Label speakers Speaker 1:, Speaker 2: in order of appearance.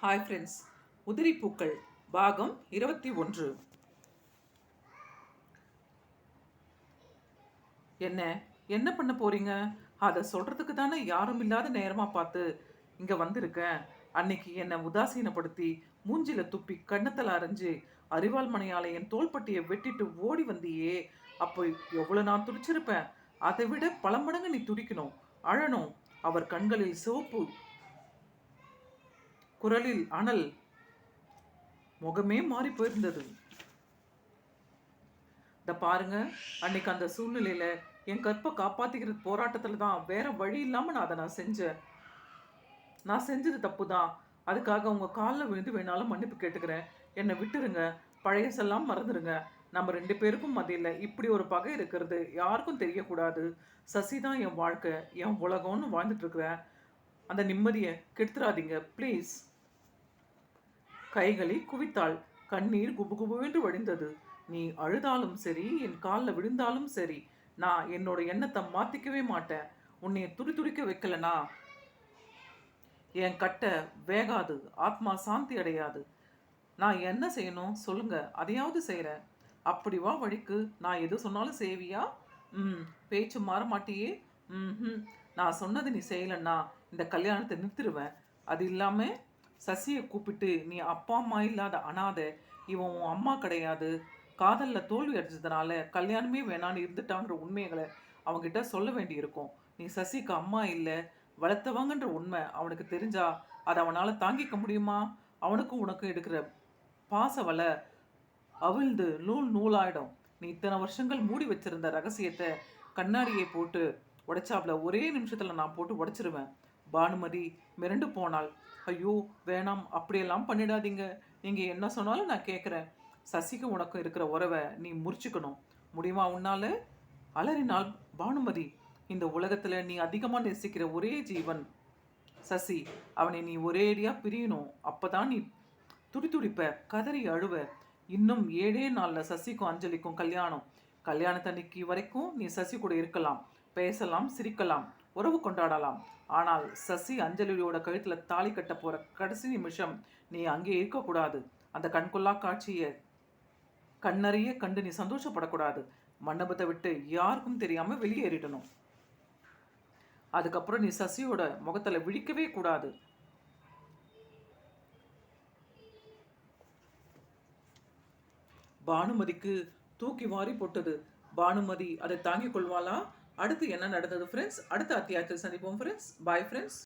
Speaker 1: Hi friends, உதிரி பூக்கள் பாகம் 21. என்ன என்ன பண்ண போறீங்க? அதை சொல்றதுக்கு தானே யாரும் இல்லாத நேரமா பார்த்து இங்க வந்திருக்கேன். அன்னைக்கு என்னை உதாசீனப்படுத்தி மூஞ்சில துப்பி கண்ணத்தில் அரைஞ்சு அரிவாள் மனையால என் தோள்பட்டியை வெட்டிட்டு ஓடி வந்தியே, அப்போ எவ்வளவு நான் துடிச்சிருப்பேன். அதை விட பல மடங்கு நீ துடிக்கணும், அழணும். அவர் கண்களில் சிவப்பு, குரலில் அனல், முகமே மாறி போயிருந்தது. இந்த பாருங்க, அன்னைக்கு அந்த சூழ்நிலையில என் கற்பை காப்பாத்திக்கிறது போராட்டத்துல தான், வேற வழி இல்லாம நான் அதை செஞ்சேன். நான் செஞ்சது தப்பு தான். அதுக்காக உங்க காலில் விழுந்து வேணாலும் மன்னிப்பு கேட்டுக்கிறேன். என்னை விட்டுருங்க. பழையசெல்லாம் மறந்துடுங்க. நம்ம 2 பேருக்கும் மத்தியில் இப்படி ஒரு பகை இருக்கிறது யாருக்கும் தெரியக்கூடாது. சசி தான் என் வாழ்க்கை, என் உலகம்னு வாழ்ந்துட்டு இருக்கிறேன். அந்த நிம்மதியை கெடுத்துறாதீங்க ப்ளீஸ். கைகளை குவித்தாள். கண்ணீர் குபுகுபுவென்று வடிந்தது. நீ அழுதாலும் சரி, என் காலில் விழுந்தாலும் சரி, நான் என்னோட எண்ணத்தை மாத்திக்கவே மாட்டேன். உன்னை துடிக்க வைக்கலனா என் கட்டை வேகாது, ஆத்மா சாந்தி அடையாது. நான் என்ன செய்யணும் சொல்லுங்க, அதையாவது செய்கிறேன். அப்படி வா வழிக்கு. நான் எது சொன்னாலும் செய்வியா? பேச்சு மாற மாட்டியே. நான் சொன்னது நீ செய்யலன்னா இந்த கல்யாணத்தை நிறுத்திடுவேன். அது இல்லாமல் சசியை கூப்பிட்டு, நீ அப்பா அம்மா இல்லாத அனாதை, இவன் உன் அம்மா கிடையாது, காதலில் தோல்வி அடைஞ்சதுனால கல்யாணமே வேணான்னு இருந்துட்டாங்கிற உண்மைகளை அவங்ககிட்ட சொல்ல வேண்டி இருக்கும். நீ சசிக்கு அம்மா இல்லை, வளர்த்தவங்கன்ற உண்மை அவனுக்கு தெரிஞ்சா அதை அவனால் தாங்கிக்க முடியுமா? அவனுக்கும் உனக்கும் எடுக்கிற பாச வலை அவிழ்ந்து நூலாயிடும். நீ இத்தனை வருஷங்கள் மூடி வச்சிருந்த ரகசியத்தை கண்ணாடியை போட்டு உடைச்சாப்ல ஒரே நிமிஷத்தில் நான் போட்டு உடைச்சிருவேன். பானுமதி மிரண்டு போனாள். ஐயோ வேணாம், அப்படியெல்லாம் பண்ணிடாதீங்க. நீங்கள் என்ன சொன்னாலும் நான் கேட்குறேன். சசிக்கு உனக்கும் இருக்கிற உறவை நீ முறிச்சுக்கணும். முடியுமா உன்னால? அலறினாள் பானுமதி. இந்த உலகத்தில் நீ அதிகமாக நேசிக்கிற ஒரே ஜீவன் சசி. அவனை நீ ஒரேடியாக பிரியணும். அப்போதான் நீ துடிப்ப, கதறி அழுவ. இன்னும் 7 நாளில் சசிக்கும் அஞ்சலிக்கும் கல்யாணம். கல்யாணத்தன்னைக்கு வரைக்கும் நீ சசி கூட இருக்கலாம், பேசலாம், சிரிக்கலாம், உறவு கொண்டாடலாம். ஆனால் சசி அஞ்சலியோட கழுத்தில் தாலி கட்ட போகிற கடைசி நிமிஷம் நீ அங்கே இருக்கக்கூடாது. அந்த கண்கொள்ளா காட்சியை கண்ணறிய கண்டு நீ சந்தோஷப்படக்கூடாது. மண்டபத்தை விட்டு யாருக்கும் தெரியாமல் வெளியேறிடணும். அதுக்கப்புறம் நீ சசியோட முகத்தில் விழிக்கவே கூடாது. பானுமதிக்கு தூக்கி வாரி போட்டது. பானுமதி அதை தாங்கிக் கொள்வாளா? அடுத்து என்ன நடந்தது ஃப்ரெண்ட்ஸ்? அடுத்த அத்தியாயத்தில் சந்திப்போம் ஃப்ரெண்ட்ஸ். Bye friends.